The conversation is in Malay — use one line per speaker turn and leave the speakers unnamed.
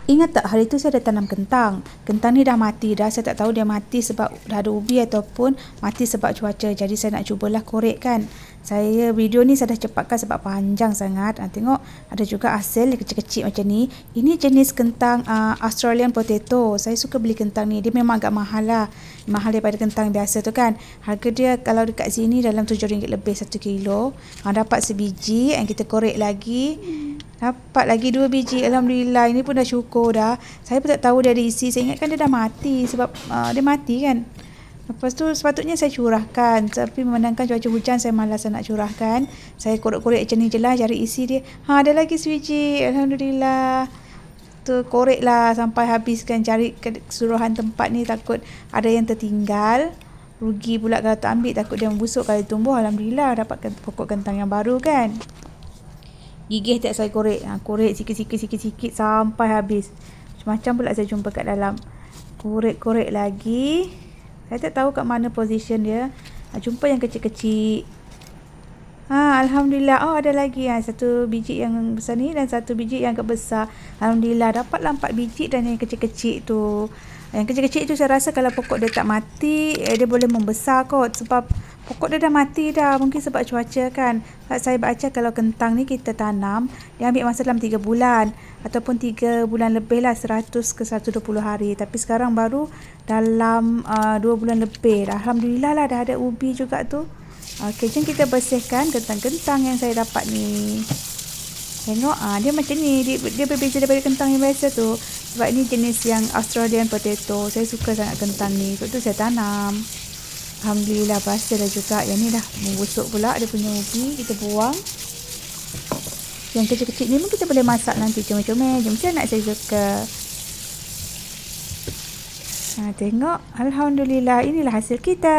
Ingat tak hari tu saya ada tanam kentang. Kentang ni dah mati dah. Saya tak tahu dia mati sebab dah ada ubi ataupun mati sebab cuaca. Jadi saya nak cubalah korek kan. Video ni saya dah cepatkan sebab panjang sangat. Tengok ada juga hasil yang kecil-kecil macam ni. Ini jenis kentang Australian potato. Saya suka beli kentang ni. Dia memang agak mahal lah. Mahal daripada kentang biasa tu kan. Harga dia kalau dekat sini dalam RM7 lebih 1 kilo. Dapat sebiji yang kita korek lagi. Dapat lagi 2 biji. Alhamdulillah. Ini pun dah syukur dah. Saya pun tak tahu dia ada isi. Saya ingatkan dia dah mati. Sebab dia mati kan. Lepas tu sepatutnya saya curahkan. Tapi memandangkan cuaca hujan, saya malas nak curahkan. Saya korek-korek macam ni je lah. Cari isi dia. Ada lagi sebiji. Alhamdulillah. Tu korek lah sampai habiskan. Cari keseluruhan tempat ni. Takut ada yang tertinggal. Rugi pula kalau tak ambil. Takut dia membusuk kalau tumbuh. Alhamdulillah. Dapat pokok kentang yang baru kan. Gigih tak saya korek. Korek sikit-sikit sampai habis. Macam-macam pula saya jumpa kat dalam. Korek-korek lagi. Saya tak tahu kat mana position dia. Jumpa yang kecil-kecil. Alhamdulillah. Ada lagi. Satu biji yang besar ni dan satu biji yang agak besar. Alhamdulillah. Dapatlah 4 biji dan yang kecil-kecil tu. Yang kecil-kecil tu saya rasa kalau pokok dia tak mati, dia boleh membesar kot. Sebab pokok dia dah mati dah. Mungkin sebab cuaca kan. Saya baca kalau kentang ni kita tanam, dia ambil masa dalam 3 bulan. Ataupun 3 bulan lebih lah. 100 ke 120 hari. Tapi sekarang baru dalam 2 bulan lebih. Alhamdulillah lah dah ada ubi juga tu. Okey, jom kita bersihkan kentang-kentang yang saya dapat ni. Tengok, dia macam ni. Dia berbeza daripada kentang yang biasa tu. Sebab ni jenis yang Australian potato. Saya suka sangat kentang ni. Sebab tu saya tanam. Alhamdulillah berhasil dah juga. Yang ni dah membusuk pula. Dia punya ubi. Kita buang. Yang kecil-kecil ni pun kita boleh masak nanti. Comel-comel. Macam nak saya suka. Tengok. Alhamdulillah. Inilah hasil kita.